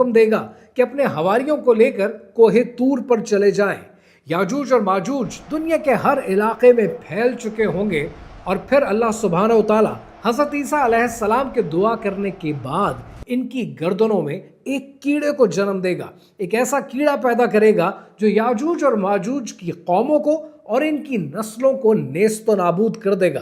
حکم دے گا کہ اپنے حواریوں کو لے کر کوہ طور پر چلے جائیں۔ یاجوج اور ماجوج دنیا کے ہر علاقے میں پھیل چکے ہوں گے، اور پھر اللہ سبحانہ و تعالی حضرت عیسیٰ علیہ السلام کے دعا کرنے کے بعد ان کی گردنوں میں ایک کیڑے کو جنم دے گا، ایک ایسا کیڑا پیدا کرے گا جو یاجوج اور ماجوج کی قوموں کو اور ان کی نسلوں کو نیست و نابود کر دے گا۔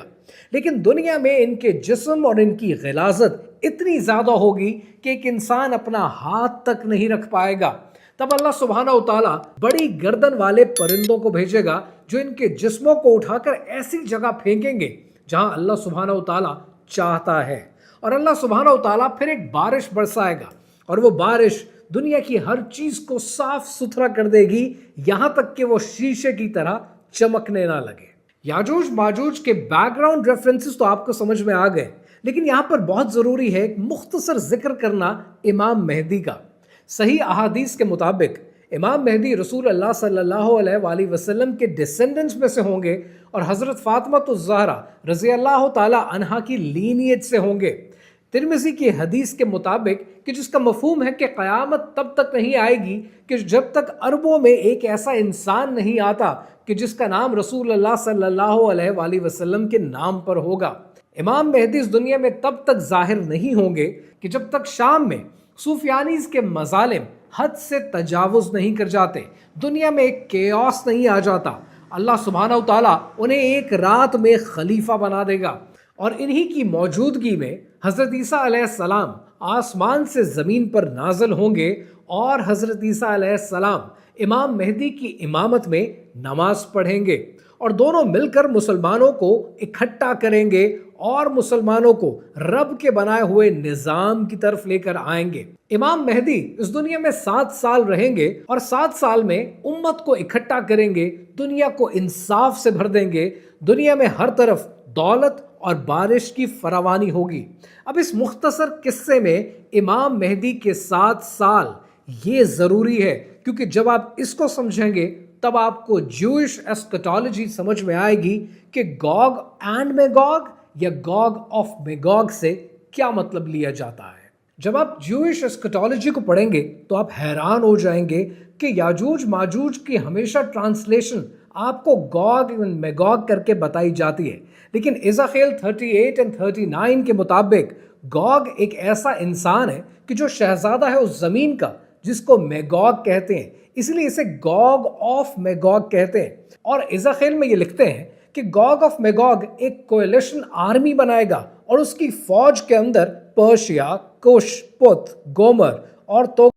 لیکن دنیا میں ان کے جسم اور ان کی غلاظت اتنی زیادہ ہوگی کہ ایک انسان اپنا ہاتھ تک نہیں رکھ پائے گا۔ تب اللہ سبحانہ و تعالیٰ بڑی گردن والے پرندوں کو بھیجے گا جو ان کے جسموں کو اٹھا کر ایسی جگہ پھینکیں گے جہاں اللہ سبحانہ و تعالیٰ چاہتا ہے، اور اللہ سبحانہ و تعالیٰ پھر ایک بارش برسائے گا، اور وہ بارش دنیا کی ہر چیز کو صاف ستھرا کر دے گی، یہاں تک کہ وہ شیشے کی طرح چمکنے نہ لگے۔ یاجوج ماجوج کے بیک گراؤنڈ ریفرنسز تو آپ کو سمجھ میں آ گئے، لیکن یہاں پر بہت ضروری ہے ایک مختصر ذکر کرنا امام مہدی کا۔ صحیح احادیث کے مطابق امام مہدی رسول اللہ صلی اللہ علیہ وآلہ وسلم کے ڈسینڈنٹس میں سے ہوں گے، اور حضرت فاطمہ الزہرا رضی اللہ تعالی عنہا کی لینیج سے ہوں گے۔ ترمذی کی حدیث کے مطابق کہ جس کا مفہوم ہے کہ قیامت تب تک نہیں آئے گی کہ جب تک عربوں میں ایک ایسا انسان نہیں آتا کہ جس کا نام رسول اللہ صلی اللہ علیہ وآلہ وسلم کے نام پر ہوگا۔ امام مہدی اس دنیا میں تب تک ظاہر نہیں ہوں گے کہ جب تک شام میں سفیانیز کے مظالم حد سے تجاوز نہیں کر جاتے، دنیا میں ایک کیوس نہیں آ جاتا۔ اللہ سبحانہ و تعالیٰ انہیں ایک رات میں خلیفہ بنا دے گا، اور انہی کی موجودگی میں حضرت عیسیٰ علیہ السلام آسمان سے زمین پر نازل ہوں گے، اور حضرت عیسیٰ علیہ السلام امام مہدی کی امامت میں نماز پڑھیں گے، اور دونوں مل کر مسلمانوں کو اکٹھا کریں گے اور مسلمانوں کو رب کے بنائے ہوئے نظام کی طرف لے کر آئیں گے۔ امام مہدی اس دنیا میں 7 سال رہیں گے، اور 7 سال میں امت کو اکٹھا کریں گے، دنیا کو انصاف سے بھر دیں گے، دنیا میں ہر طرف دولت اور بارش کی فراوانی ہوگی۔ اب اس مختصر قصے میں امام مہدی کے 7 سال یہ ضروری ہے، کیونکہ جب آپ اس کو سمجھیں گے تب آپ کو جوئش ایسکٹالوجی سمجھ میں آئے گی کہ گوگ اینڈ میگوگ یا گوگ آف میگوگ سے کیا مطلب لیا جاتا ہے۔ جب آپ جوئش ایسکٹالوجی کو پڑھیں گے تو آپ حیران ہو جائیں گے کہ یاجوج ماجوج کی ہمیشہ ٹرانسلیشن آپ کو گوگ اینڈ میگوگ کر کے بتائی جاتی ہے، لیکن ایزاخیل 38 اور 39 کے مطابق گوگ ایک ایسا انسان ہے کہ جو شہزادہ ہے اس زمین کا جس کو میگوگ کہتے ہیں، اس لیے اسے گوگ آف میگوگ کہتے ہیں۔ اور ایزاخیل میں یہ لکھتے ہیں کہ گوگ آف میگوگ ایک کولیشن آرمی بنائے گا، اور اس کی فوج کے اندر پرشیا، کش، پت، گومر اور تو